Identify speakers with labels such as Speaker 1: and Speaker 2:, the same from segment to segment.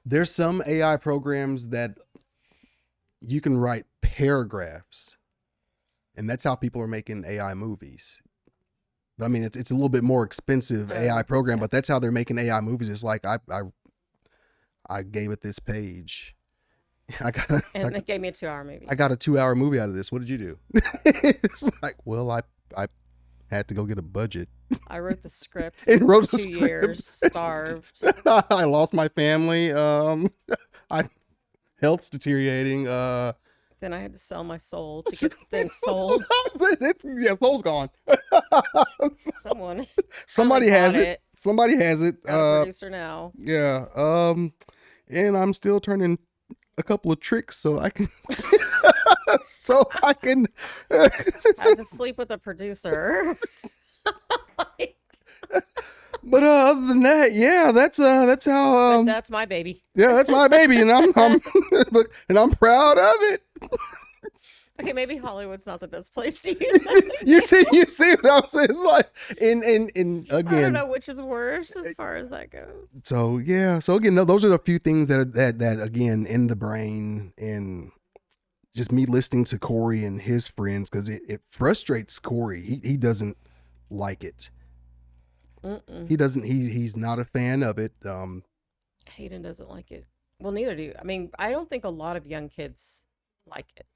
Speaker 1: There's some AI programs that you can write paragraphs, and that's how people are making AI movies. I mean, it's a little bit more expensive AI program, but that's how they're making AI movies. It's like I gave it this page.
Speaker 2: They gave me a 2-hour movie.
Speaker 1: I got a 2-hour movie out of this. What did you do? It's like, well, I had to go get a budget.
Speaker 2: I wrote the script
Speaker 1: And
Speaker 2: for
Speaker 1: wrote the
Speaker 2: 2
Speaker 1: script.
Speaker 2: years, starved.
Speaker 1: I lost my family. Health's deteriorating.
Speaker 2: Then I had to sell my soul to get the thing sold.
Speaker 1: Soul's gone.
Speaker 2: Somebody
Speaker 1: has it. Somebody has it.
Speaker 2: Got a producer now.
Speaker 1: Yeah. And I'm still turning a couple of tricks so I can
Speaker 2: I had to sleep with a producer.
Speaker 1: But other than that, yeah, that's how
Speaker 2: that's my baby.
Speaker 1: Yeah, that's my baby, and I'm and I'm proud of it.
Speaker 2: Okay, maybe Hollywood's not the best place to use that.
Speaker 1: you see what I'm saying? It's like, and again,
Speaker 2: I don't know which is worse as far as that goes.
Speaker 1: So yeah, so again, those are a few things that again in the brain, and just me listening to Corey and his friends, because it frustrates Corey. He doesn't like it. He doesn't. He's not a fan of it.
Speaker 2: Hayden doesn't like it. Well, neither do you. I mean, I don't think a lot of young kids like it.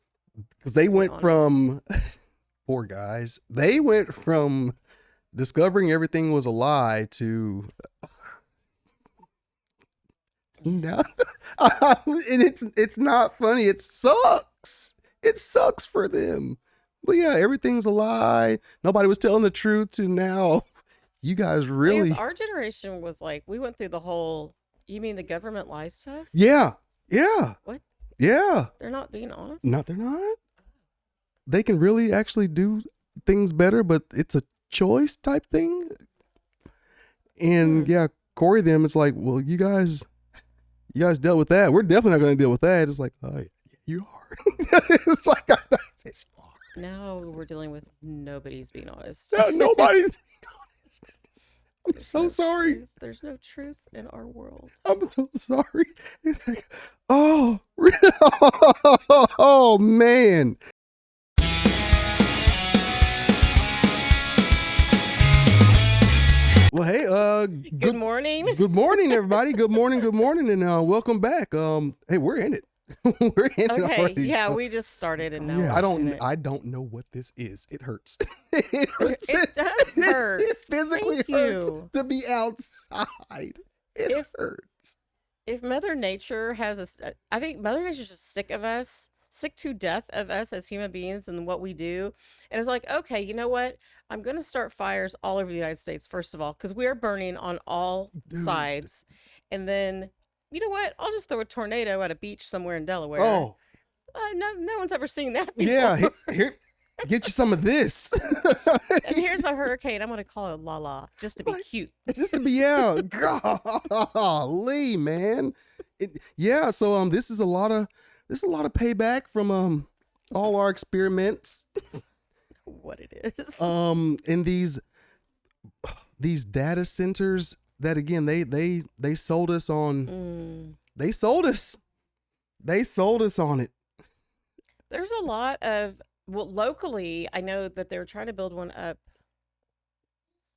Speaker 1: Because they went from, poor guys, they went from discovering everything was a lie to now, and it's not funny. It sucks. It sucks for them. But yeah, everything's a lie. Nobody was telling the truth. To now, you guys really.
Speaker 2: Our generation was like, we went through the whole. You mean the government lies to us?
Speaker 1: Yeah. Yeah.
Speaker 2: What?
Speaker 1: Yeah.
Speaker 2: They're not being honest?
Speaker 1: No, they're not. They can really actually do things better, but it's a choice type thing. And yeah, Corey, them, it's like, well, you guys dealt with that. We're definitely not going to deal with that. It's like, oh, you are. It's like, it's hard.
Speaker 2: Now we're dealing with nobody's being honest.
Speaker 1: No, nobody's being honest. I'm so sorry.
Speaker 2: Truth. There's no truth in our world.
Speaker 1: I'm so sorry. Like, oh, oh man. Well, hey,
Speaker 2: good morning.
Speaker 1: Good morning, everybody. Good morning, and welcome back. Hey, we're in it. We're in it already.
Speaker 2: Yeah, we just started and now we're
Speaker 1: I don't know what this is. It hurts. It hurts.
Speaker 2: It does hurt.
Speaker 1: It physically hurts to be outside. It hurts.
Speaker 2: If Mother Nature I think Mother Nature's just sick of us. Sick to death of us as human beings and what we do. And it's like, okay, you know what? I'm going to start fires all over the United States, first of all, because we are burning on all sides. And then, you know what? I'll just throw a tornado at a beach somewhere in Delaware.
Speaker 1: Oh.
Speaker 2: No one's ever seen that before.
Speaker 1: Yeah, here, get you some of this.
Speaker 2: And here's a hurricane. I'm going to call it La, just to be cute.
Speaker 1: Just to be out. Golly, man. So this is a lot of payback from all our experiments.
Speaker 2: What it is.
Speaker 1: In these data centers that again they sold us on. They sold us on it.
Speaker 2: There's a lot of locally, I know that they were trying to build one up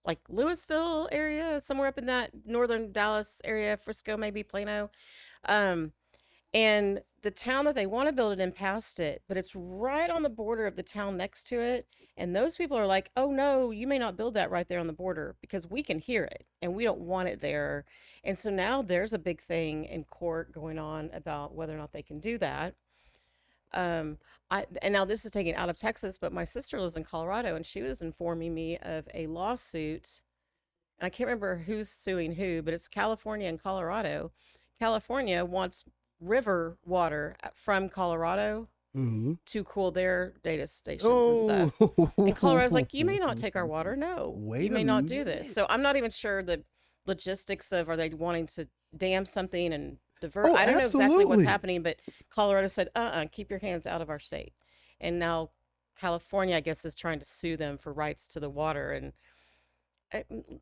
Speaker 2: like Louisville area, somewhere up in that northern Dallas area, Frisco, maybe Plano. And the town that they want to build it in passed it, but it's right on the border of the town next to it. And those people are like, oh no, you may not build that right there on the border because we can hear it and we don't want it there. And so now there's a big thing in court going on about whether or not they can do that. And now this is taken out of Texas, but my sister lives in Colorado and she was informing me of a lawsuit. And I can't remember who's suing who, but it's California and Colorado. California wants river water from Colorado to cool their data stations and stuff. And Colorado's like, you may not take our water. No, you may not do this. So I'm not even sure the logistics of, are they wanting to dam something and divert? I don't know exactly what's happening, but Colorado said, keep your hands out of our state. And now California, I guess, is trying to sue them for rights to the water. And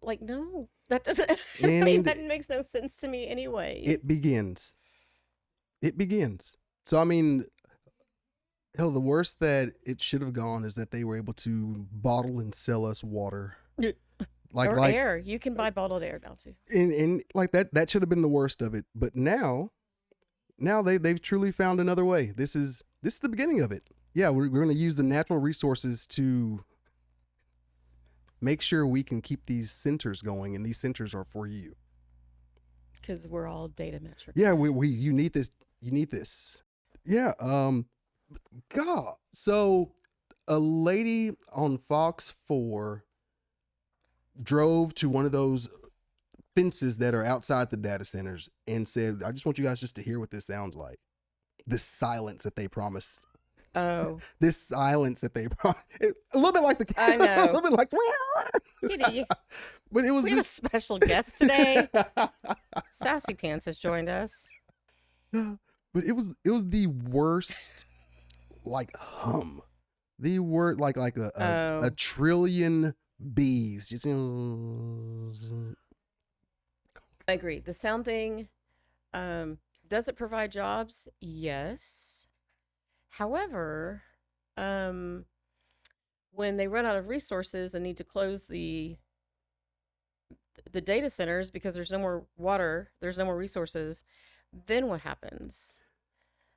Speaker 2: like, no, that doesn't, I mean, that makes no sense to me anyway.
Speaker 1: It begins. it begins. So I mean, hell, the worst that it should have gone is that they were able to bottle and sell us water.
Speaker 2: Yeah.
Speaker 1: Like
Speaker 2: Or
Speaker 1: like
Speaker 2: air. You can buy bottled air now too.
Speaker 1: and like that should have been the worst of it. But now they've truly found another way. This is the beginning of it. Yeah, we're going to use the natural resources to make sure we can keep these centers going, and these centers are for you.
Speaker 2: Because we're all data metrics.
Speaker 1: Yeah, we you need this. You need this. Yeah. God. So a lady on Fox 4 drove to one of those fences that are outside the data centers and said, I just want you guys just to hear what this sounds like. This silence that they promised.
Speaker 2: Oh.
Speaker 1: This silence that they promised. A little bit like the
Speaker 2: I know.
Speaker 1: a little bit like
Speaker 2: Kitty.
Speaker 1: but it was
Speaker 2: We have a
Speaker 1: just
Speaker 2: special guest today. Sassy Pants has joined us.
Speaker 1: but it was the worst like hum. The word like a trillion bees. Just
Speaker 2: I agree. The sound thing, does it provide jobs? Yes. However, when they run out of resources and need to close the data centers because there's no more water, there's no more resources, then what happens?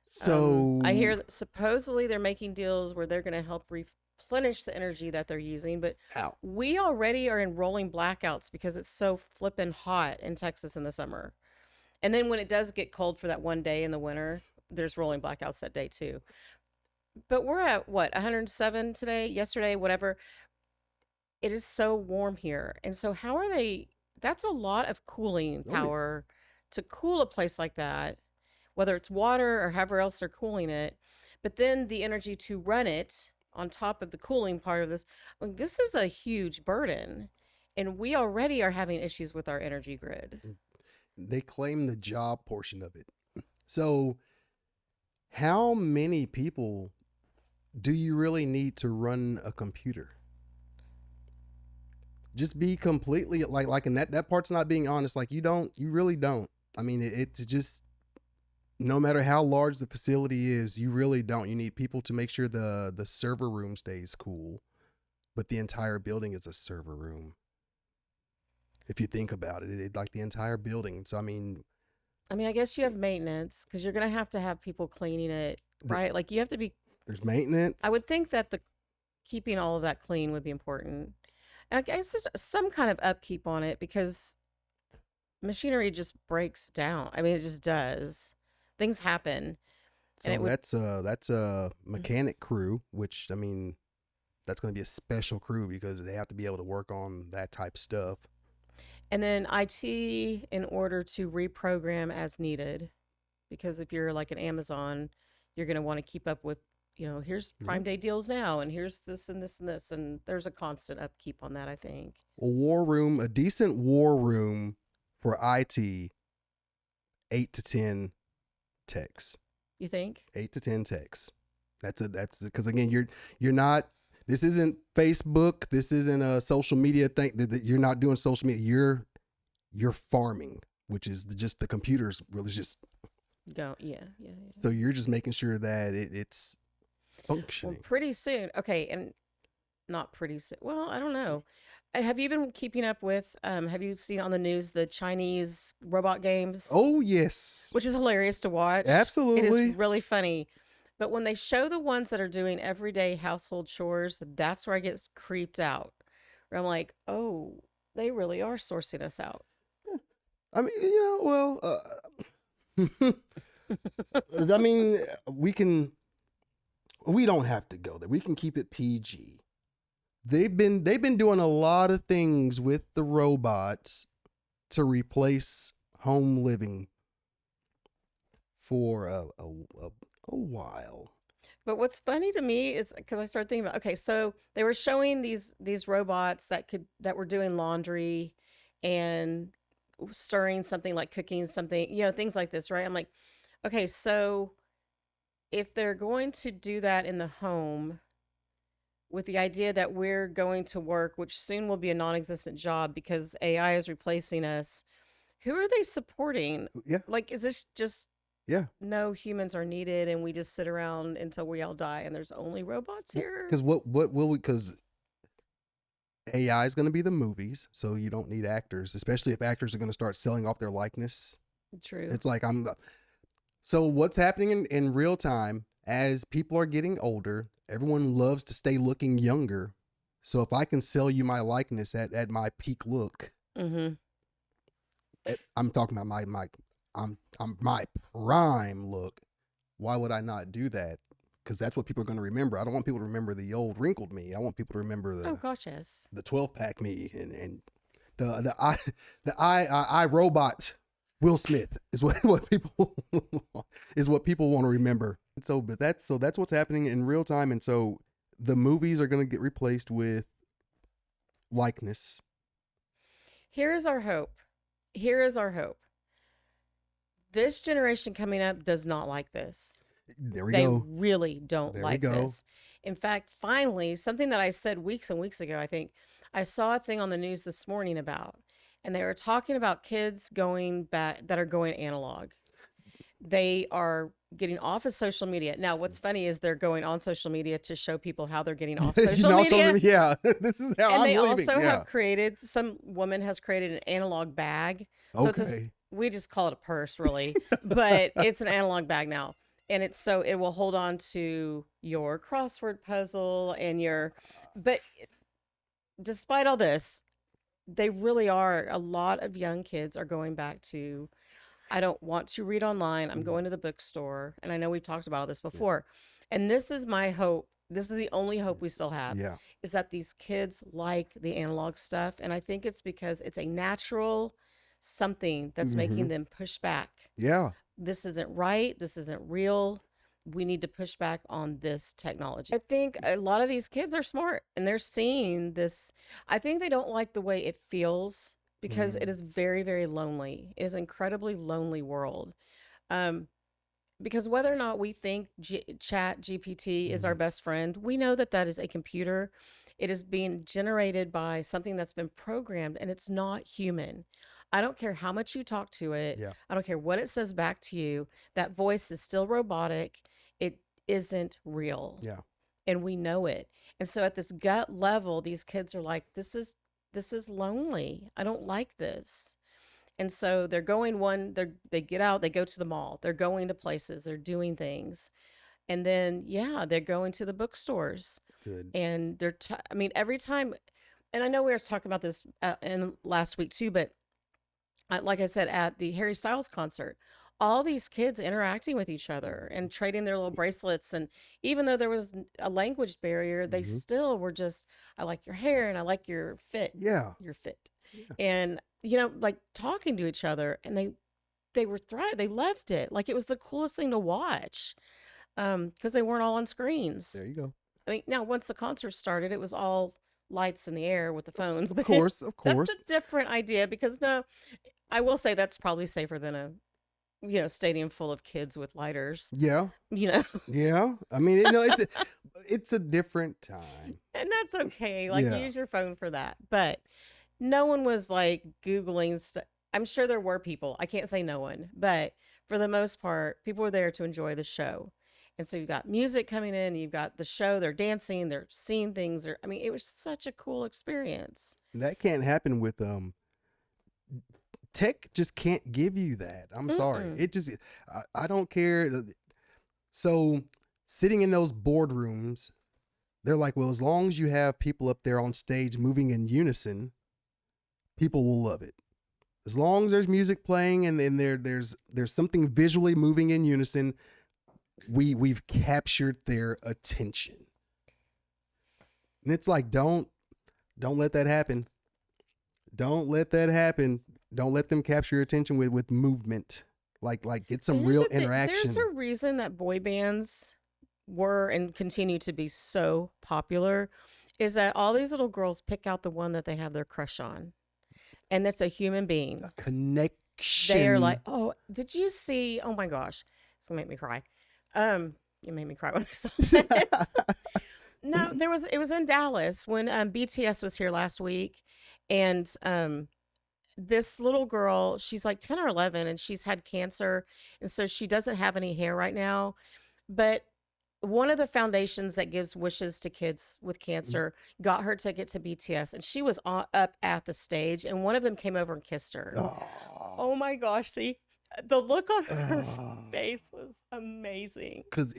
Speaker 1: so
Speaker 2: I hear that supposedly they're making deals where they're going to help replenish the energy that they're using, but
Speaker 1: ow.
Speaker 2: we already are in rolling blackouts because it's so flippin' hot in Texas in the summer. And then when it does get cold for that one day in the winter, there's rolling blackouts that day too. But we're at what, 107 today, yesterday, whatever. It is so warm here. And so how are they? That's a lot of cooling
Speaker 1: Oh, yeah.
Speaker 2: power to cool a place like that, whether it's water or however else they're cooling it. But then the energy to run it on top of the cooling part of this, this is a huge burden. And we already are having issues with our energy grid.
Speaker 1: They claim the job portion of it. So how many people do you really need to run a computer? Just be completely like and that part's not being honest. Like you really don't. I mean, it's just no matter how large the facility is, you really don't. You need people to make sure the server room stays cool, but the entire building is a server room. If you think about it, like the entire building. So I mean,
Speaker 2: I guess you have maintenance because you're going to have people cleaning it, right? Like you have to be.
Speaker 1: there's maintenance.
Speaker 2: I would think that the keeping all of that clean would be important. And I guess there's some kind of upkeep on it because machinery just breaks down. I mean, it just does. Things happen.
Speaker 1: So that's a mechanic crew, which I mean, that's going to be a special crew because they have to be able to work on that type of stuff.
Speaker 2: And then IT in order to reprogram as needed. Because if you're like an Amazon, you're going to want to keep up with, here's Prime Day deals now, and here's this and this and this. And there's a constant upkeep on that, I think.
Speaker 1: A decent war room for IT, 8 to 10 techs.
Speaker 2: You think?
Speaker 1: 8 to 10 techs. That's because again, you're not. This isn't Facebook. This isn't a social media thing. You're not doing social media. You're farming, which is just the computers really just.
Speaker 2: Yeah.
Speaker 1: So you're just making sure that it's functioning.
Speaker 2: Well, pretty soon. Okay, and not pretty soon. Well, I don't know. Have you been keeping up with? Have you seen on the news the Chinese robot games?
Speaker 1: Oh yes,
Speaker 2: Which is hilarious to watch.
Speaker 1: absolutely.
Speaker 2: It is really funny. But when they show the ones that are doing everyday household chores, that's where I get creeped out. Where I'm like, oh, they really are sourcing us out.
Speaker 1: I mean, I mean, we don't have to go there. We can keep it PG. They've been doing a lot of things with the robots to replace home living for a while.
Speaker 2: But what's funny to me is because I started thinking about, okay, so they were showing these robots that were doing laundry and stirring something, like cooking something, things like this, right? I'm like, okay, so if they're going to do that in the home with the idea that we're going to work, which soon will be a non-existent job because AI is replacing us, who are they supporting?
Speaker 1: Yeah.
Speaker 2: Like, is this just
Speaker 1: Yeah.
Speaker 2: no humans are needed, and we just sit around until we all die, and there's only robots here.
Speaker 1: Because what will we? Because AI is going to be the movies, so you don't need actors, especially if actors are going to start selling off their likeness.
Speaker 2: True.
Speaker 1: It's like So what's happening in real time as people are getting older? Everyone loves to stay looking younger. So if I can sell you my likeness at my peak look,
Speaker 2: Mm-hmm.
Speaker 1: I'm talking about I'm my prime look. Why would I not do that? Because that's what people are going to remember. I don't want people to remember the old wrinkled me. I want people to remember
Speaker 2: Oh gosh, yes.
Speaker 1: the 12-pack me and the I robot Will Smith is what people is what people want to remember. So that's what's happening in real time, and so the movies are going to get replaced with likeness.
Speaker 2: Here is our hope. Here is our hope. This generation coming up does not like this.
Speaker 1: There we
Speaker 2: They
Speaker 1: go.
Speaker 2: really don't
Speaker 1: There we
Speaker 2: like
Speaker 1: go.
Speaker 2: this. In fact, finally, something that I said weeks and weeks ago, I think I saw a thing on the news this morning about, and they were talking about kids going back that are going analog. They are getting off of social media. Now, what's funny is they're going on social media to show people how they're getting off social media.
Speaker 1: Yeah, this is how
Speaker 2: And
Speaker 1: I'm
Speaker 2: they
Speaker 1: leaving.
Speaker 2: also
Speaker 1: Yeah.
Speaker 2: have created, some woman has created an analog bag. So it's
Speaker 1: Okay.
Speaker 2: we just call it a purse, really, but it's an analog bag now. And it's so it will hold on to your crossword puzzle and but despite all this, they really are, a lot of young kids are going back to, I don't want to read online. I'm going to the bookstore. And I know we've talked about all this before. And this is my hope. This is the only hope we still have,
Speaker 1: Yeah.
Speaker 2: is that these kids like the analog stuff. And I think it's because it's a natural something that's making them push back.
Speaker 1: Yeah.
Speaker 2: This isn't right. This isn't real. We need to push back on this technology. I think a lot of these kids are smart and they're seeing this. I think they don't like the way it feels because it is very, very lonely. It is an incredibly lonely world. Um, because whether or not we think Chat GPT is our best friend, we know that that is a computer. It is being generated by something that's been programmed, and it's not human. I don't care how much you talk to it.
Speaker 1: Yeah.
Speaker 2: I don't care what it says back to you. That voice is still robotic. It isn't real.
Speaker 1: Yeah.
Speaker 2: And we know it. And so at this gut level, these kids are like, this is lonely. I don't like this. And so they're going they get out, they go to the mall, they're going to places, they're doing things. And then, yeah, they're going to the bookstores.
Speaker 1: Good.
Speaker 2: And I mean, every time, and I know we were talking about this in last week too, but like I said, at the Harry Styles concert, all these kids interacting with each other and trading their little bracelets. And even though there was a language barrier, they still were just, I like your hair and I like your fit.
Speaker 1: Yeah.
Speaker 2: Your fit.
Speaker 1: Yeah.
Speaker 2: And, like talking to each other, and they were thriving. They loved it. Like it was the coolest thing to watch. Because they weren't all on screens.
Speaker 1: There you go.
Speaker 2: I mean, now once the concert started, it was all lights in the air with the phones.
Speaker 1: Of course.
Speaker 2: That's a different idea because I will say that's probably safer than a stadium full of kids with lighters.
Speaker 1: Yeah. Yeah. I mean, it's a different time.
Speaker 2: And that's okay. Like
Speaker 1: Yeah.
Speaker 2: use your phone for that. But no one was like Googling stuff. I'm sure there were people. I can't say no one, but for the most part, people were there to enjoy the show. And so you've got music coming in, you've got the show, they're dancing, they're seeing things. I mean, it was such a cool experience.
Speaker 1: That can't happen with tech just can't give you that. I'm sorry. It just I don't care. So sitting in those boardrooms, they're like, well, as long as you have people up there on stage moving in unison, people will love it. As long as there's music playing and then there's something visually moving in unison, we've captured their attention. And it's like, don't let that happen. Don't let that happen. Don't let them capture your attention with movement. Like get some real interaction.
Speaker 2: There's a reason that boy bands were and continue to be so popular, is that all these little girls pick out the one that they have their crush on. And that's a human being.
Speaker 1: A connection.
Speaker 2: They're like, oh, did you see? Oh my gosh, it's gonna make me cry. It made me cry when I saw it. No, it was in Dallas when BTS was here last week, and this little girl, she's like 10 or 11 and she's had cancer. And so she doesn't have any hair right now. But one of the foundations that gives wishes to kids with cancer got her ticket to BTS. And she was up at the stage. And one of them came over and kissed her.
Speaker 1: Oh,
Speaker 2: Oh my gosh. See, the look on her
Speaker 1: oh.
Speaker 2: face was amazing.
Speaker 1: Because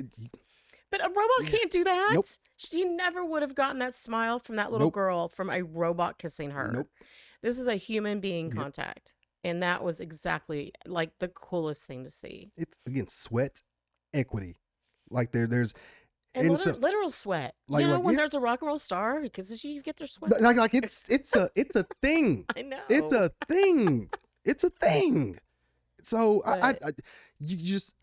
Speaker 2: But a robot
Speaker 1: Yeah.
Speaker 2: can't do that.
Speaker 1: Nope.
Speaker 2: She never would have gotten that smile from that little
Speaker 1: Nope.
Speaker 2: girl from a robot kissing her.
Speaker 1: Nope.
Speaker 2: This is a human being
Speaker 1: Yep.
Speaker 2: contact. And that was exactly like the coolest thing to see.
Speaker 1: It's again sweat equity. Like there's
Speaker 2: And
Speaker 1: and so
Speaker 2: literal sweat.
Speaker 1: like
Speaker 2: You know,
Speaker 1: like
Speaker 2: when
Speaker 1: yeah,
Speaker 2: there's a rock and roll star, because you get their sweat.
Speaker 1: like it's a thing.
Speaker 2: I know.
Speaker 1: It's a thing. It's a thing. So I you just,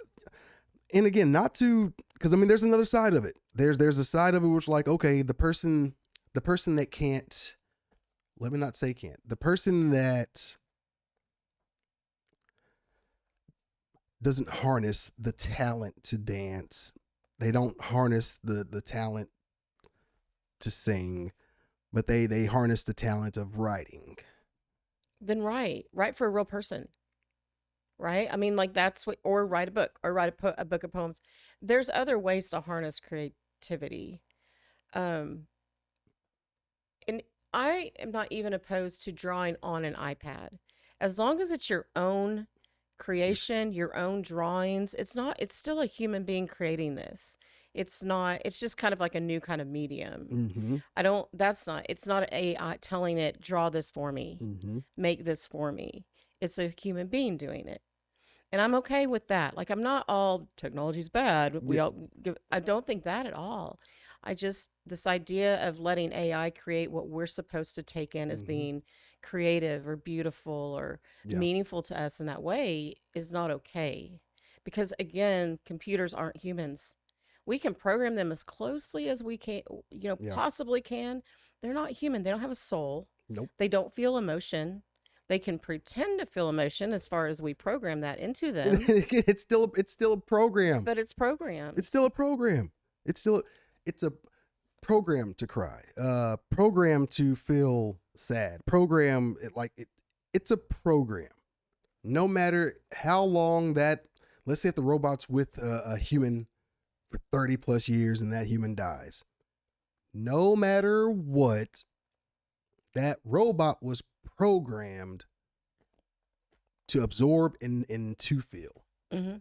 Speaker 1: and again, not to, because I mean there's another side of it. There's a side of it which like, okay, the person that can't, let me not say can't, the person that doesn't harness the talent to dance, they don't harness the talent to sing, but they harness the talent of writing.
Speaker 2: Then write for a real person. Right? I mean, like that's what, or write a book, or write a book of poems. There's other ways to harness creativity. Um, and I am not even opposed to drawing on an iPad. As long as it's your own creation, your own drawings, it's still a human being creating this. It's just kind of like a new kind of medium.
Speaker 1: Mm-hmm.
Speaker 2: It's not an AI telling it, draw this for me,
Speaker 1: Mm-hmm.
Speaker 2: make this for me. It's a human being doing it. And I'm okay with that. Like, I'm not all technology's bad.
Speaker 1: Yeah.
Speaker 2: I don't think that at all. This idea of letting AI create what we're supposed to take in as
Speaker 1: Mhm.
Speaker 2: being creative or beautiful or
Speaker 1: Yeah.
Speaker 2: meaningful to us in that way is not okay. Because again, computers aren't humans. We can program them as closely as we can,
Speaker 1: Yeah.
Speaker 2: possibly can. They're not human. They don't have a soul.
Speaker 1: Nope.
Speaker 2: They don't feel emotion. They can pretend to feel emotion as far as we program that into them,
Speaker 1: it's still a program.
Speaker 2: but it's programmed.
Speaker 1: It's still a program. It's a program to cry. Program to feel sad. Program it's a program. No matter how long that, let's say if the robot's with a human for 30 plus years and that human dies. No matter what, that robot was programmed to absorb and to feel.
Speaker 2: Mm-hmm.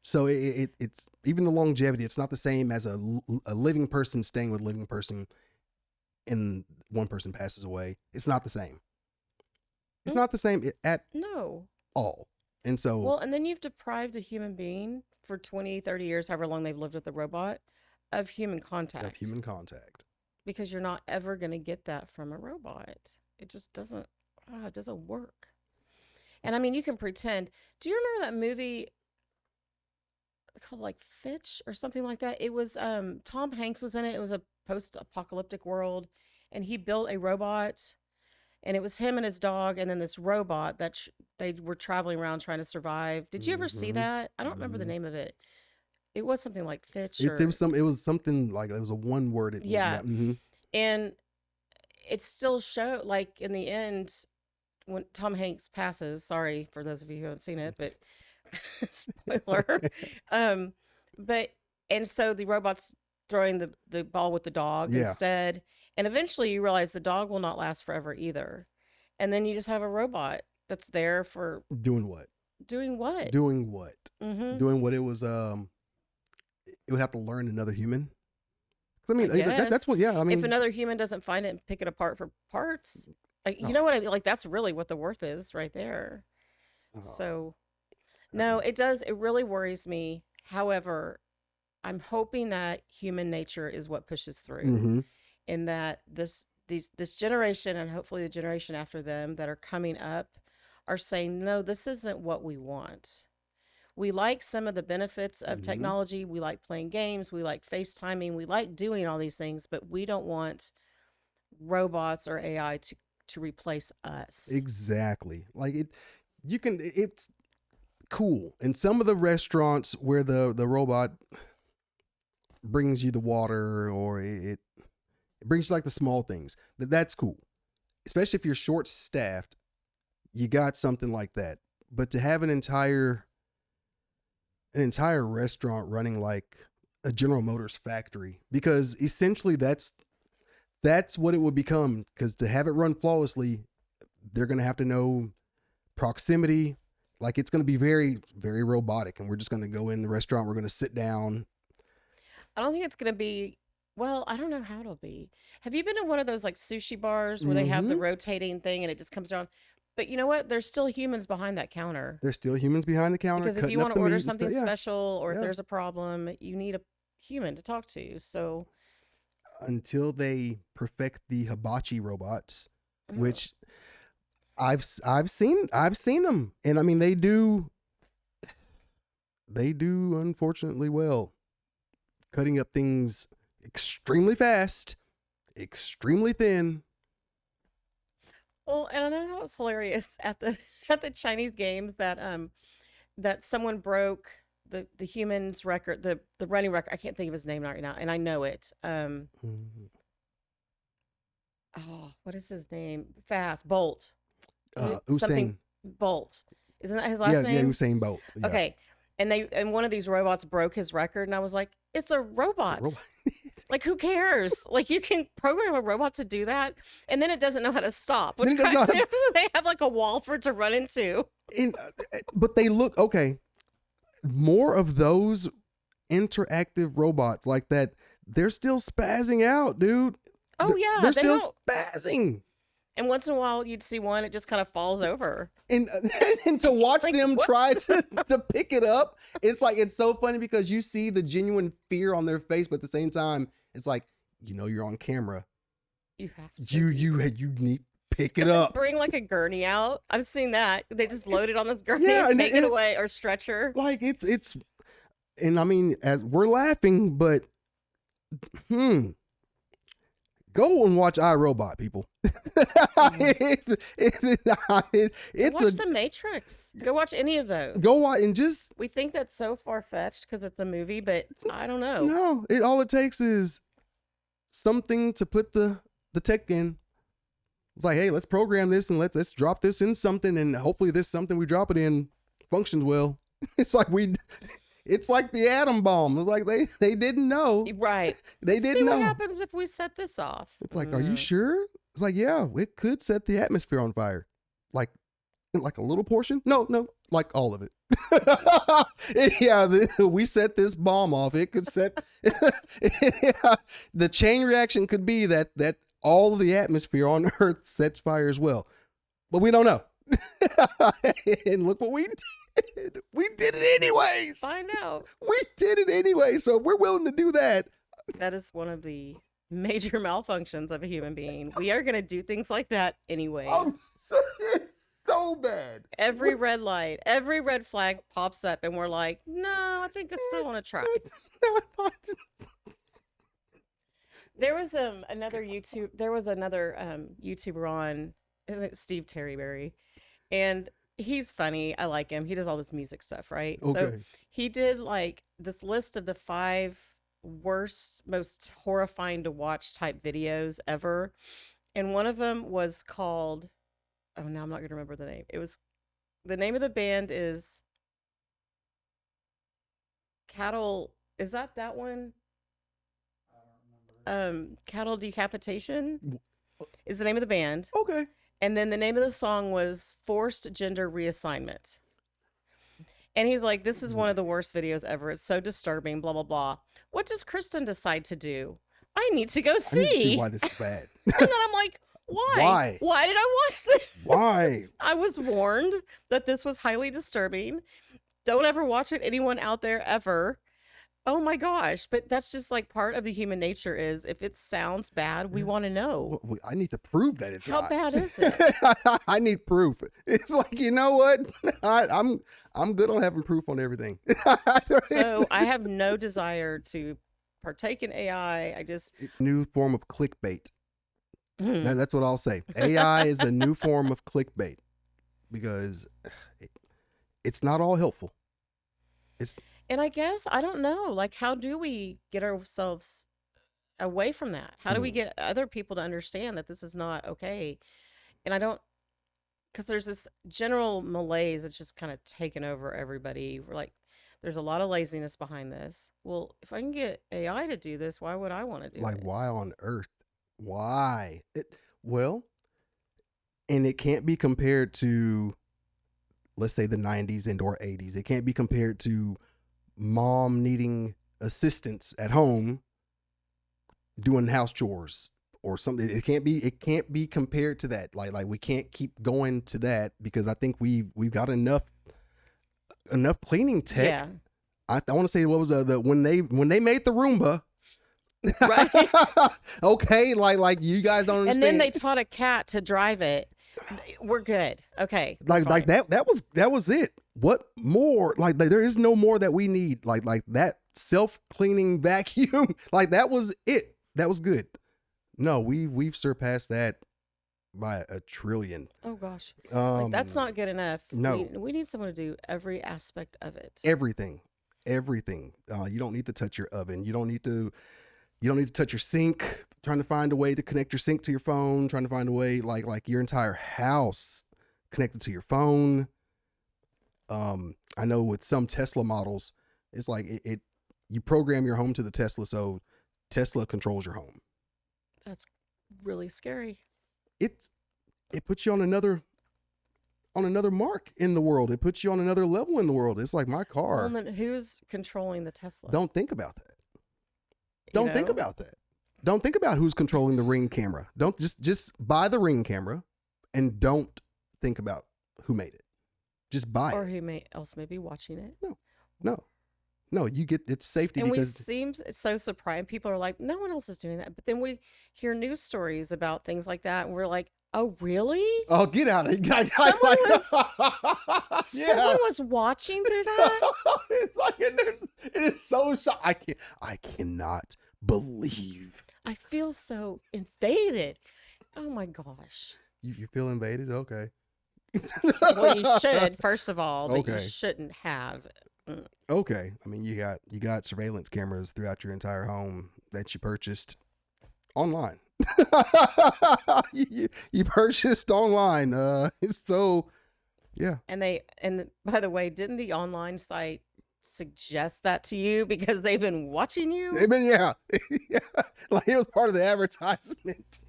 Speaker 1: So it's even the longevity. It's not the same as a living person staying with a living person, and one person passes away. It's not the same. It's not the same at
Speaker 2: No.
Speaker 1: all. And so,
Speaker 2: Well, and then you've deprived a human being for 20, 30 years, however long they've lived with the robot, of human contact.
Speaker 1: of human contact.
Speaker 2: Because you're not ever going to get that from a robot. It just doesn't, it doesn't work. And I mean, you can pretend. Do you remember that movie called like Fitch or something like that? It was Tom Hanks was in it. It was a post-apocalyptic world, and he built a robot, and it was him and his dog, and then this robot that they were traveling around trying to survive. Did you ever see
Speaker 1: Mhm.
Speaker 2: that? I don't remember the
Speaker 1: Mhm.
Speaker 2: name of it. It was something like Fitch
Speaker 1: It
Speaker 2: or
Speaker 1: was something like, it was a one word.
Speaker 2: yeah.
Speaker 1: Mhm.
Speaker 2: And it still showed, like in the end, when Tom Hanks passes. Sorry for those of you who haven't seen it, but spoiler. But and so the robot's throwing the ball with the dog
Speaker 1: Yeah.
Speaker 2: instead, and eventually you realize the dog will not last forever either, and then you just have a robot that's there for
Speaker 1: Doing what?
Speaker 2: doing what?
Speaker 1: Doing what?
Speaker 2: Mm-hmm.
Speaker 1: Doing what it was. It would have to learn another human. 'Cause I mean,
Speaker 2: I
Speaker 1: that's what. Yeah, I mean,
Speaker 2: if another human doesn't find it and pick it apart for parts, like, you
Speaker 1: Oh.
Speaker 2: know what I mean? Like, that's really what the worth is right there.
Speaker 1: oh,
Speaker 2: So, no, it does. It really worries me. However, I'm hoping that human nature is what pushes through,
Speaker 1: mhm.
Speaker 2: and that this generation and hopefully the generation after them that are coming up are saying, no, this isn't what we want. We like some of the benefits of
Speaker 1: Mhm.
Speaker 2: technology. We like playing games. We like FaceTiming. We like doing all these things, but we don't want robots or AI to replace us.
Speaker 1: Exactly. Like it's cool. In some of the restaurants where the robot brings you the water, or it brings you like the small things, that's cool. Especially if you're short staffed you got something like that. But to have an entire restaurant running like a General Motors factory, because essentially that's what it would become. Because to have it run flawlessly, they're going to have to know proximity. Like it's going to be very, very robotic, and we're just going to go in the restaurant. We're going to sit down.
Speaker 2: I don't think it's going to be, well, I don't know how it'll be. Have you been in one of those like sushi bars where they have the rotating thing and it just comes down? But you know what? There's still humans behind that counter.
Speaker 1: There's still humans behind the counter.
Speaker 2: Because if you want to order something
Speaker 1: stuff,
Speaker 2: special or if
Speaker 1: Yeah.
Speaker 2: there's a problem, you need a human to talk to. So
Speaker 1: until they perfect the hibachi robots, which I've seen them, and I mean they do unfortunately well, cutting up things extremely fast, extremely thin.
Speaker 2: Well, and I know that was hilarious at the Chinese games that that someone broke the human's record, the running record. I can't think of his name right now, and I know it. Oh, what is his name? Fast Bolt.
Speaker 1: Usain
Speaker 2: Bolt. Isn't that his last name?
Speaker 1: Yeah, Usain Bolt. Yeah.
Speaker 2: Okay. And one of these robots broke his record, and I was like, it's a robot. Like, who cares? Like, you can program a robot to do that, and then it doesn't know how to stop, which cracks me up. They have like a wall for it to run into.
Speaker 1: But they look okay. More of those interactive robots like that, they're still spazzing out, dude.
Speaker 2: Oh yeah,
Speaker 1: they're still spazzing.
Speaker 2: And once in a while, you'd see one, it just kind of falls over.
Speaker 1: And to watch them try to pick it up, it's like, it's so funny because you see the genuine fear on their face, but at the same time, it's like, you're on camera.
Speaker 2: You have to.
Speaker 1: You need to pick it up.
Speaker 2: Bring like a gurney out. I've seen that. They just load it on this gurney and take it away, or stretcher.
Speaker 1: Like it's, and I mean, as we're laughing, but go and watch iRobot, people.
Speaker 2: Watch The Matrix. Go watch any of those.
Speaker 1: Go watch and just.
Speaker 2: We think that's so far fetched because it's a movie, but I don't know.
Speaker 1: No, all it takes is something to put the tech in. It's like, hey, let's program this and let's drop this in something, and hopefully this something we drop it in functions well. It's like it's like the atom bomb. It's like they didn't know.
Speaker 2: Right.
Speaker 1: They didn't know.
Speaker 2: What happens if we set this off?
Speaker 1: It's like, are you sure? It's like, yeah, it could set the atmosphere on fire. Like a little portion? No, like all of it. Yeah, we set this bomb off. It could set the chain reaction could be that all of the atmosphere on Earth sets fire as well. But we don't know. And look what we did. We did it anyways.
Speaker 2: Find out.
Speaker 1: We did it anyway. So if we're willing to do that.
Speaker 2: That is one of the major malfunctions of a human being. We are going to do things like that anyway.
Speaker 1: I'm so bad.
Speaker 2: Every red light, every red flag pops up, and we're like, no, I think I still want to try. There was another YouTuber on, isn't it Steve Terryberry? And he's funny. I like him. He does all this music stuff, right?
Speaker 1: Okay.
Speaker 2: So he did like this list of the 5 worst, most horrifying to watch type videos ever. And one of them was called, oh, now I'm not going to remember the name. The name of the band is Cattle. Is that one? Cattle Decapitation is the name of the band.
Speaker 1: Okay.
Speaker 2: And then the name of the song was Forced Gender Reassignment. And he's like, this is one of the worst videos ever. It's so disturbing, blah, blah, blah. What does Kristin decide to do? I need to go see.
Speaker 1: I need to see why this is bad.
Speaker 2: And then I'm like, why? Why did I watch this?
Speaker 1: Why?
Speaker 2: I was warned that this was highly disturbing. Don't ever watch it, anyone out there, ever. Oh my gosh. But that's just like part of the human nature is if it sounds bad, we want to know.
Speaker 1: Well, I need to prove that it's
Speaker 2: How bad is it?
Speaker 1: I need proof. It's like, you know what? I'm good on having proof on everything.
Speaker 2: So I have no desire to partake in AI. I just
Speaker 1: new form of clickbait. That's what I'll say. AI is the new form of clickbait because it's not all helpful.
Speaker 2: And I guess, I don't know, like, how do we get ourselves away from that? How do we get other people to understand that this is not okay? And because there's this general malaise that's just kind of taken over everybody. We're like, there's a lot of laziness behind this. Well, if I can get AI to do this, why would I want to do
Speaker 1: Like,
Speaker 2: it?
Speaker 1: why on earth? Why? Well, and it can't be compared to, let's say, the 90s and or 80s. It can't be compared to mom needing assistance at home doing house chores or something. It can't be compared to that. Like we can't keep going to that, because I think we've got enough cleaning tech.
Speaker 2: Yeah.
Speaker 1: I want to say, what was the when they made the Roomba.
Speaker 2: Right.
Speaker 1: Okay, like you guys don't understand.
Speaker 2: And then they taught a cat to drive it. We're good. Okay.
Speaker 1: like that was it. What more? Like there is no more that we need. Like that self-cleaning vacuum. Like that was it. That was good. No, we've surpassed that by a trillion.
Speaker 2: Oh gosh. Like, that's not good enough.
Speaker 1: No.
Speaker 2: We need someone to do every aspect of it.
Speaker 1: Everything. You don't need to touch your oven. You don't need to touch your sink. Trying to find a way to connect your sink to your phone. Trying to find a way like your entire house connected to your phone. I know with some Tesla models, it's like you program your home to the Tesla, so Tesla controls your home.
Speaker 2: That's really scary.
Speaker 1: It puts you on another mark in the world. It puts you on another level in the world. It's like my car.
Speaker 2: Well, then who's controlling the Tesla?
Speaker 1: Don't think about that. Don't think about that. Don't think about who's controlling the Ring camera. Don't just buy the Ring camera, and don't think about who made it. Just buy
Speaker 2: or
Speaker 1: it.
Speaker 2: who else may be watching it.
Speaker 1: No. You get it's safety
Speaker 2: And
Speaker 1: because
Speaker 2: seems so surprised. People are like, no one else is doing that. But then we hear news stories about things like that, and we're like, oh, really?
Speaker 1: oh, get out of here!
Speaker 2: Someone was watching through that.
Speaker 1: It's like it is so shocking. I cannot believe.
Speaker 2: I feel so invaded. Oh my gosh.
Speaker 1: You feel invaded? Okay.
Speaker 2: Well, you should, first of all, but
Speaker 1: Okay.
Speaker 2: you shouldn't have.
Speaker 1: Okay. I mean, you got surveillance cameras throughout your entire home that you purchased online. you purchased online. So yeah.
Speaker 2: And by the way, didn't the online site suggest that to you because they've been watching you?
Speaker 1: Yeah. Like it was part of the advertisement.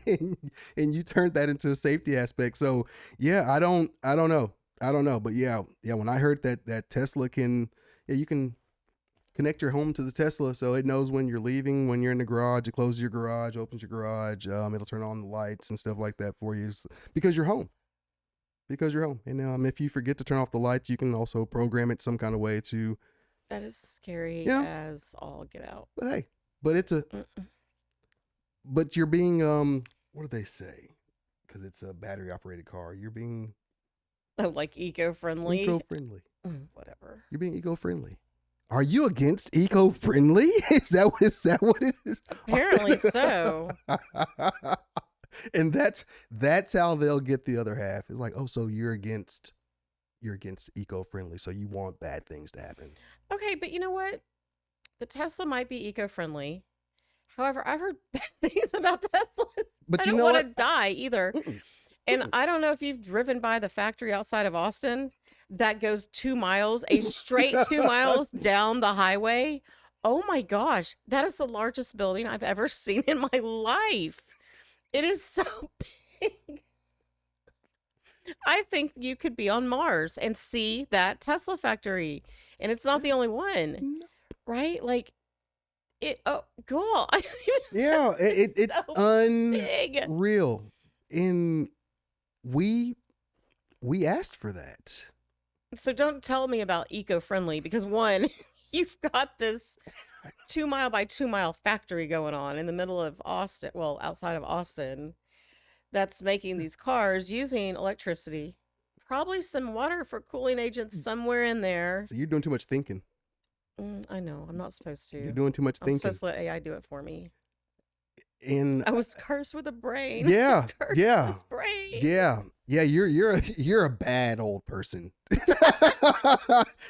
Speaker 1: and you turned that into a safety aspect. So yeah, I don't know. But yeah, when I heard that Tesla you can connect your home to the Tesla, so it knows when you're leaving, when you're in the garage, it closes your garage, opens your garage, it'll turn on the lights and stuff like that for you because you're home. And if you forget to turn off the lights, you can also program it some kind of way to.
Speaker 2: That is scary as all get out.
Speaker 1: But hey, but you're being what do they say? Because it's a battery operated car. You're being
Speaker 2: like eco-friendly.
Speaker 1: Eco-friendly.
Speaker 2: Whatever.
Speaker 1: You're being eco-friendly. Are you against eco-friendly? Is that what it is?
Speaker 2: Apparently so.
Speaker 1: And that's how they'll get the other half. It's like, oh, so you're against eco-friendly, so you want bad things to happen.
Speaker 2: Okay, but you know what? The Tesla might be eco-friendly. However, I've heard bad things about Teslas.
Speaker 1: But
Speaker 2: I
Speaker 1: you
Speaker 2: don't
Speaker 1: know
Speaker 2: want to
Speaker 1: what?
Speaker 2: die either. And I don't know if you've driven by the factory outside of Austin that goes 2 miles, a straight 2 miles down the highway. Oh my gosh, that is the largest building I've ever seen in my life. It is so big. I think you could be on Mars and see that Tesla factory. And it's not the only one, right? Like, oh, God.
Speaker 1: Yeah, it's
Speaker 2: so big.
Speaker 1: unreal. And we asked for that.
Speaker 2: So don't tell me about eco-friendly because one, you've got this 2 mile by 2 mile factory going on in the middle of Austin, well, outside of Austin, that's making these cars using electricity, probably some water for cooling agents somewhere in there.
Speaker 1: So you're doing too much thinking.
Speaker 2: I know, I'm not supposed to.
Speaker 1: You're doing too much
Speaker 2: I'm
Speaker 1: thinking.
Speaker 2: supposed to let AI do it for me.
Speaker 1: And
Speaker 2: I was cursed with a brain.
Speaker 1: yeah,
Speaker 2: Cursed
Speaker 1: yeah,
Speaker 2: with this brain.
Speaker 1: yeah. You're a bad old person.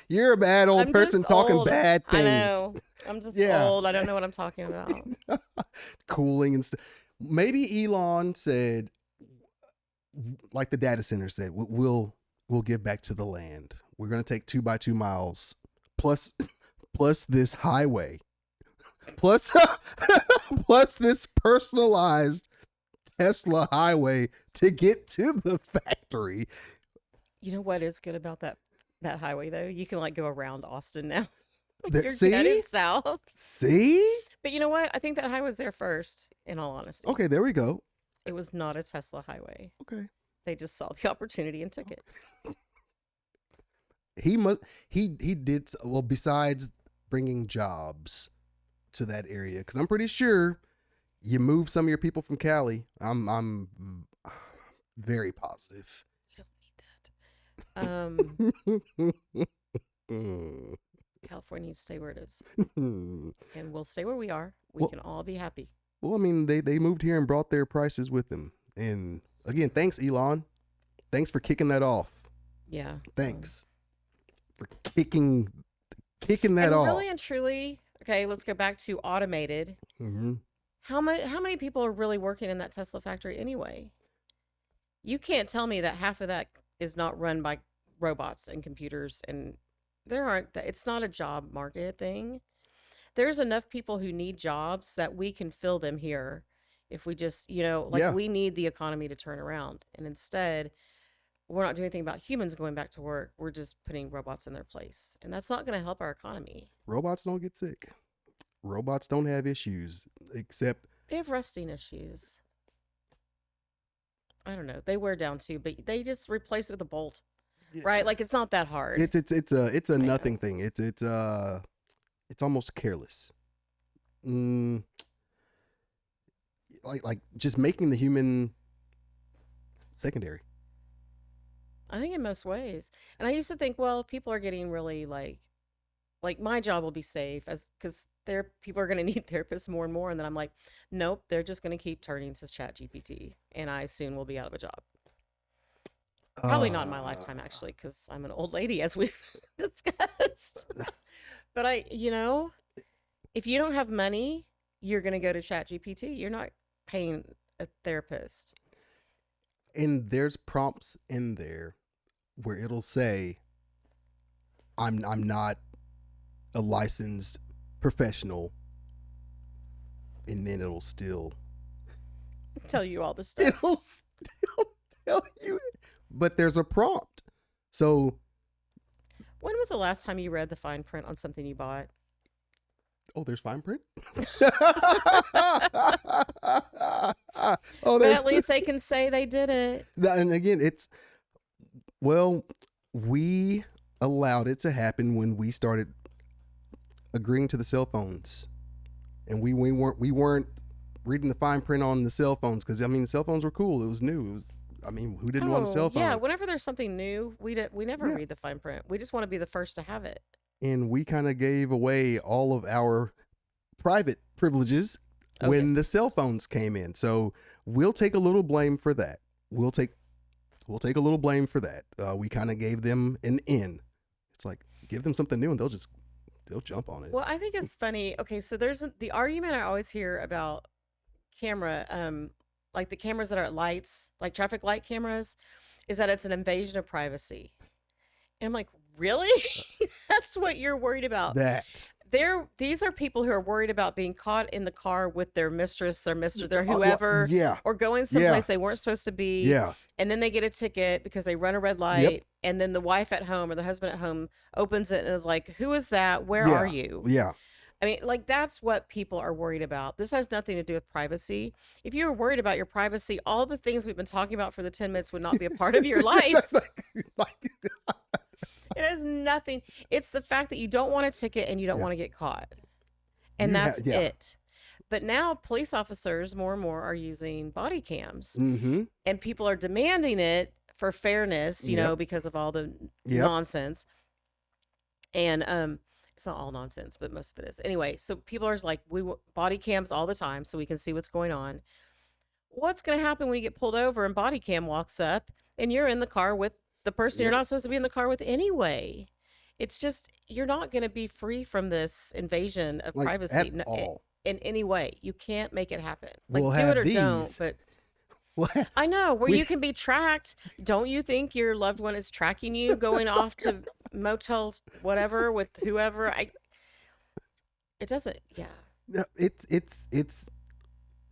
Speaker 1: You're a bad old
Speaker 2: I'm
Speaker 1: person
Speaker 2: just
Speaker 1: talking
Speaker 2: old.
Speaker 1: bad things.
Speaker 2: I know. I'm just old. I don't know what I'm talking about.
Speaker 1: Cooling and stuff. Maybe Elon said, like the data center said, we'll give back to the land. We're going to take 2 by 2 miles plus this highway, plus plus this personalized Tesla highway to get to the factory.
Speaker 2: You know what is good about that highway though? You can like go around Austin now.
Speaker 1: That,
Speaker 2: You're
Speaker 1: see?
Speaker 2: headed south.
Speaker 1: See?
Speaker 2: But you know what? I think that highway was there first, in all honesty.
Speaker 1: Okay, there we go.
Speaker 2: It was not a Tesla highway.
Speaker 1: Okay.
Speaker 2: They just saw the opportunity and took it.
Speaker 1: He did well besides bringing jobs to that area, because I'm pretty sure you move some of your people from Cali. I'm very positive.
Speaker 2: We don't need that. California needs to stay where it is, and we'll stay where we are. We can all be happy.
Speaker 1: Well, I mean, they moved here and brought their prices with them, and again, thanks, Elon. Thanks for kicking that off.
Speaker 2: Yeah.
Speaker 1: Thanks for kicking that
Speaker 2: and
Speaker 1: off.
Speaker 2: Really and truly, okay, let's go back to automated.
Speaker 1: Mm-hmm.
Speaker 2: How many people are really working in that Tesla factory anyway? You can't tell me that half of that is not run by robots and computers, and it's not a job market thing. There's enough people who need jobs that we can fill them here if we just, we need the economy to turn around. And instead, we're not doing anything about humans going back to work. We're just putting robots in their place. And that's not going to help our economy.
Speaker 1: Robots don't get sick. Robots don't have issues, except
Speaker 2: they have rusting issues. I don't know. They wear down too, but they just replace it with a bolt. Yeah. Right? Like it's not that hard.
Speaker 1: It's a nothing thing. It's almost careless. Like just making the human secondary.
Speaker 2: I think in most ways. And I used to think, well, if people are getting really like my job will be safe because people are going to need therapists more and more. And then I'm like, nope, they're just going to keep turning to ChatGPT, and I soon will be out of a job. Probably not in my lifetime, actually, because I'm an old lady, as we've discussed. But if you don't have money, you're going to go to ChatGPT. You're not paying a therapist.
Speaker 1: And there's prompts in there where it'll say, I'm not a licensed professional, and then it'll still
Speaker 2: tell you all the stuff.
Speaker 1: It'll still tell you, but there's a prompt. So
Speaker 2: when was the last time you read the fine print on something you bought?
Speaker 1: Oh, there's fine print?
Speaker 2: But at least they can say they did it.
Speaker 1: And again, we allowed it to happen when we started agreeing to the cell phones, and we weren't reading the fine print on the cell phones, because the cell phones were cool. It was new. Who didn't want a cell phone?
Speaker 2: Yeah, whenever there's something new, we never read the fine print. We just want to be the first to have it. And
Speaker 1: we kind of gave away all of our private privileges when the cell phones came in. So we'll take a little blame for that. We'll take a little blame for that. We kind of gave them an in. It's like, give them something new and they'll jump on it.
Speaker 2: Well, I think it's funny. Okay, so there's the argument I always hear about camera, like the cameras that are at lights, like traffic light cameras, is that it's an invasion of privacy. And I'm like, really? That's what you're worried about? These are people who are worried about being caught in the car with their mistress, their whoever, or going someplace they weren't supposed to be. Yeah. And then they get a ticket because they run a red light. And then the wife at home or the husband at home opens it and is like, who is that? Where are you?
Speaker 1: Yeah.
Speaker 2: I mean, like, that's what people are worried about. This has nothing to do with privacy. If you were worried about your privacy, all the things we've been talking about for the 10 minutes would not be a part of your life. It has nothing. It's the fact that you don't want a ticket and you don't want to get caught. And that's it. But now police officers more and more are using body cams. Mm-hmm. And people are demanding it for fairness, you know, because of all the nonsense. And it's not all nonsense, but most of it is. Anyway, so people are like, we want body cams all the time so we can see what's going on. What's going to happen when you get pulled over and body cam walks up and you're in the car with the person you're not supposed to be in the car with anyway? It's just, you're not going to be free from this invasion of privacy
Speaker 1: at all.
Speaker 2: In any way. You can't make it happen. Like, do it or don't, but
Speaker 1: What?
Speaker 2: I know, where
Speaker 1: We
Speaker 2: you can be tracked. Don't you think your loved one is tracking you going off to motel whatever with whoever? It doesn't. Yeah.
Speaker 1: no,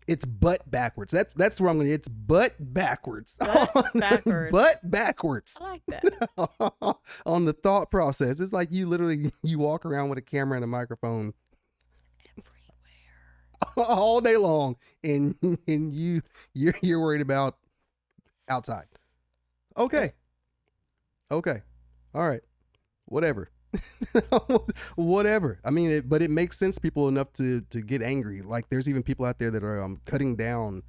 Speaker 1: it's butt backwards. That's where I'm going. It's butt backwards.
Speaker 2: Butt backwards.
Speaker 1: Butt backwards.
Speaker 2: I like that.
Speaker 1: On the thought process. It's like you literally you walk around with a camera and a microphone
Speaker 2: Everywhere.
Speaker 1: all day long, and you're worried about outside. Okay. Okay. All right. Whatever. Whatever. I mean, but it makes sense to people enough to get angry. Like there's even people out there that are cutting down.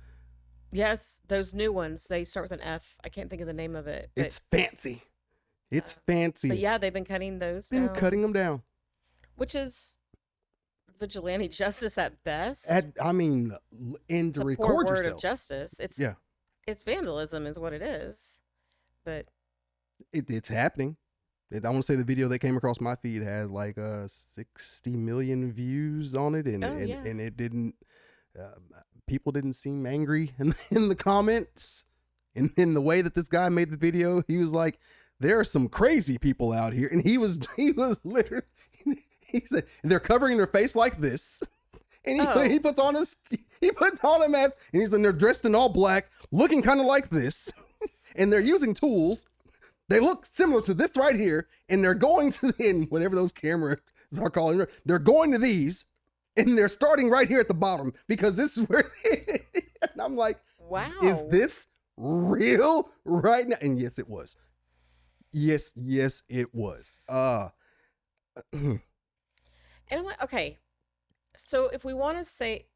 Speaker 2: Yes, those new ones. They start with an F. I can't think of the name of it. But,
Speaker 1: It's fancy. It's
Speaker 2: but
Speaker 1: fancy.
Speaker 2: yeah, they've been cutting those
Speaker 1: Been
Speaker 2: down,
Speaker 1: cutting them down.
Speaker 2: which is vigilante justice at best.
Speaker 1: I mean, and
Speaker 2: It's
Speaker 1: to
Speaker 2: a poor
Speaker 1: record
Speaker 2: word of
Speaker 1: yourself.
Speaker 2: justice.
Speaker 1: Yeah,
Speaker 2: It's vandalism, is what it is. But
Speaker 1: it's happening. I want to say the video that came across my feed had like 60 million views on it, and
Speaker 2: oh yeah,
Speaker 1: and it didn't. Uh, People didn't seem angry in the comments. And in the way that this guy made the video, he was like, "There are some crazy people out here," and he was literally. He said they're covering their face like this, and
Speaker 2: Oh.
Speaker 1: he puts on a mask, and he's and they're dressed in all black, looking kind of like this, and they're using tools. They look similar to this right here, and they're going to in whatever those cameras are calling. They're going to these, and they're starting right here at the bottom because this is where. And I'm like,
Speaker 2: wow.
Speaker 1: is this real right now? And yes, it was. Yes, it was.
Speaker 2: And I'm like, okay, so if we want to say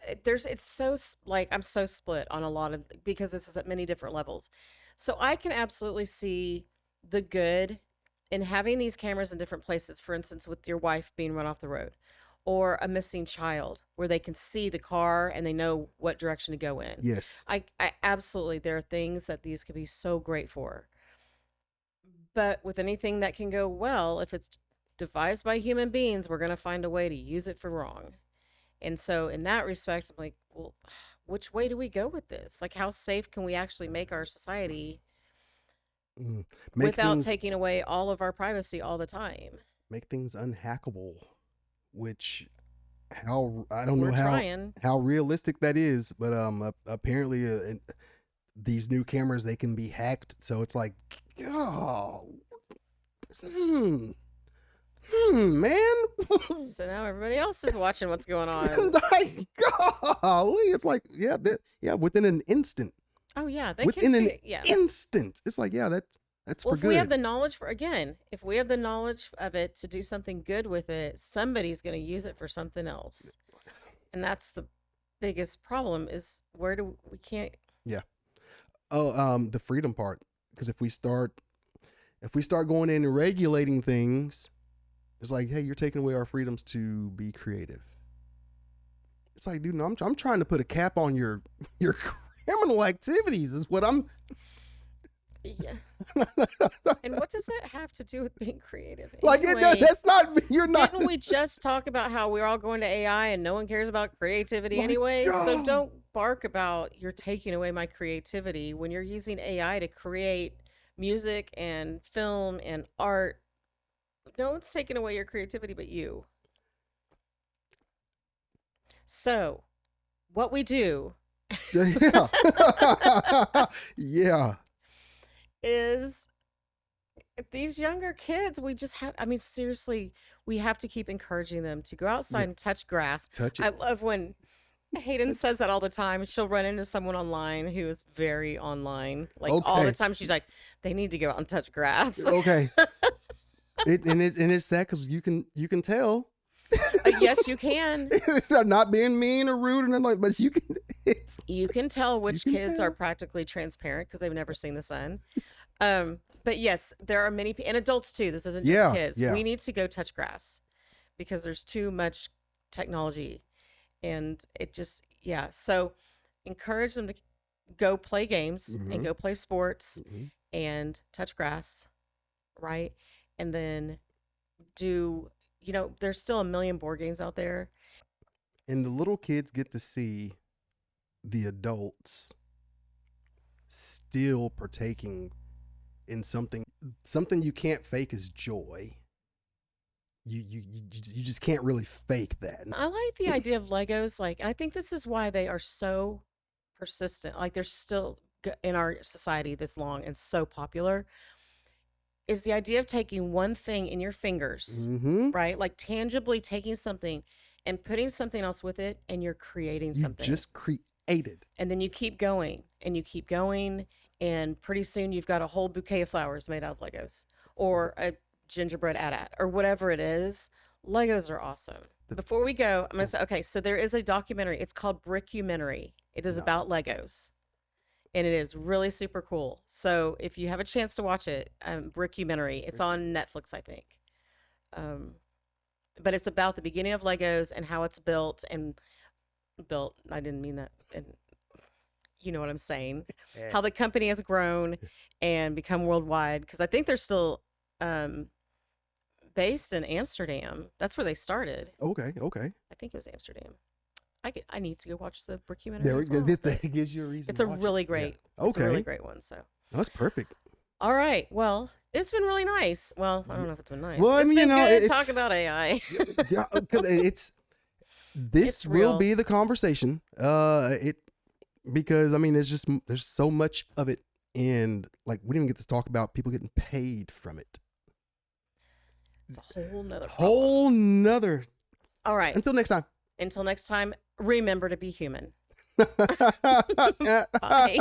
Speaker 2: it's so like I'm so split on a lot of because this is at many different levels. So I can absolutely see the good in having these cameras in different places. For instance, with your wife being run off the road, or a missing child, where they can see the car and they know what direction to go in.
Speaker 1: Yes.
Speaker 2: I absolutely there are things that these could be so great for. But with anything that can go well, if it's devised by human beings, we're going to find a way to use it for wrong. And so, in that respect, I'm like, well, which way do we go with this? Like, how safe can we actually make our society
Speaker 1: Mm. Make
Speaker 2: without
Speaker 1: things
Speaker 2: taking away all of our privacy all the time?
Speaker 1: make things unhackable, which how I don't
Speaker 2: We're
Speaker 1: know
Speaker 2: trying.
Speaker 1: how realistic that is, but apparently these new cameras they can be hacked, so it's like, oh, hmm, man.
Speaker 2: So now everybody else is watching what's going on.
Speaker 1: Like, golly, it's like, yeah, within an instant.
Speaker 2: Oh yeah, they
Speaker 1: Within
Speaker 2: can
Speaker 1: an
Speaker 2: figure, yeah.
Speaker 1: instant. It's like, yeah, that's
Speaker 2: Well,
Speaker 1: for
Speaker 2: if we have
Speaker 1: good.
Speaker 2: the knowledge if we have the knowledge of it to do something good with it, somebody's going to use it for something else. And that's the biggest problem is where do we can't.
Speaker 1: Yeah. Oh, the freedom part. Because if we start going in and regulating things, it's like, hey, you're taking away our freedoms to be creative. It's like, dude, no, I'm trying to put a cap on your criminal activities. Is what I'm.
Speaker 2: Yeah. And what does that have to do with being creative?
Speaker 1: Like
Speaker 2: Anyway,
Speaker 1: that's not. You're not.
Speaker 2: didn't we just talk about how we're all going to AI and no one cares about creativity
Speaker 1: My
Speaker 2: anyway? So
Speaker 1: God.
Speaker 2: don't bark about you're taking away my creativity when you're using AI to create music and film and art. No one's taking away your creativity but you. So, what we do
Speaker 1: Yeah. Yeah.
Speaker 2: is these younger kids, we just have, I mean, seriously, we have to keep encouraging them to go outside
Speaker 1: Yeah.
Speaker 2: and touch grass.
Speaker 1: Touch
Speaker 2: I
Speaker 1: it.
Speaker 2: love when Hayden says that all the time. She'll run into someone online who is very online. Like all the
Speaker 1: Okay.
Speaker 2: time, she's like, they need to go out and touch grass.
Speaker 1: Okay. It's sad because you can tell.
Speaker 2: Yes, you can.
Speaker 1: It's not being mean or rude and like, but you can. It's
Speaker 2: You can tell which
Speaker 1: can
Speaker 2: kids are
Speaker 1: tell.
Speaker 2: practically transparent because they've never seen the sun. But yes, there are many, and adults too. This isn't just
Speaker 1: Yeah,
Speaker 2: kids.
Speaker 1: yeah.
Speaker 2: We need to go touch grass because there's too much technology and it just, yeah. So encourage them to go play games and
Speaker 1: Mhm.
Speaker 2: go play sports
Speaker 1: Mhm.
Speaker 2: and touch grass, right? And then do, there's still a million board games out there.
Speaker 1: And the little kids get to see the adults still partaking in something you can't fake is joy. You just can't really fake that.
Speaker 2: I like the idea of Legos, like, and I think this is why they are so persistent. Like, they're still in our society this long and so popular. Is the idea of taking one thing in your fingers,
Speaker 1: Mm-hmm.
Speaker 2: right? Like tangibly taking something and putting something else with it, and you're creating
Speaker 1: You
Speaker 2: something.
Speaker 1: just created.
Speaker 2: And then you keep going and you keep going, and pretty soon you've got a whole bouquet of flowers made out of Legos, or a gingerbread at or whatever it is. Legos are awesome. Before we go, I'm going to say, okay, so there is a documentary. It's called Brickumentary. It is about Legos, and it is really super cool. So if you have a chance to watch it, Brickumentary, it's on Netflix, I think. But it's about the beginning of Legos and how it's built. I didn't mean that. And you know what I'm saying? How the company has grown and become worldwide. Because I think they're still based in Amsterdam. That's where they started.
Speaker 1: Okay.
Speaker 2: I think it was Amsterdam. I need to go watch the Brickumentary.
Speaker 1: There
Speaker 2: as well,
Speaker 1: this gives you a reason.
Speaker 2: it's a really great.
Speaker 1: Yeah.
Speaker 2: It's a really great one. So
Speaker 1: that's perfect.
Speaker 2: all right. Well, it's been really nice. Well, I don't know if it's been nice.
Speaker 1: Well, I
Speaker 2: it's
Speaker 1: mean,
Speaker 2: been
Speaker 1: you know,
Speaker 2: good
Speaker 1: it's
Speaker 2: talk about AI.
Speaker 1: Yeah, because this will
Speaker 2: real.
Speaker 1: be the conversation. Because I mean, there's so much of it, and like we didn't even get to talk about people getting paid from it.
Speaker 2: It's a whole nother.
Speaker 1: Whole nother.
Speaker 2: All right.
Speaker 1: Until next time.
Speaker 2: Until next time, remember to be human.
Speaker 1: Bye.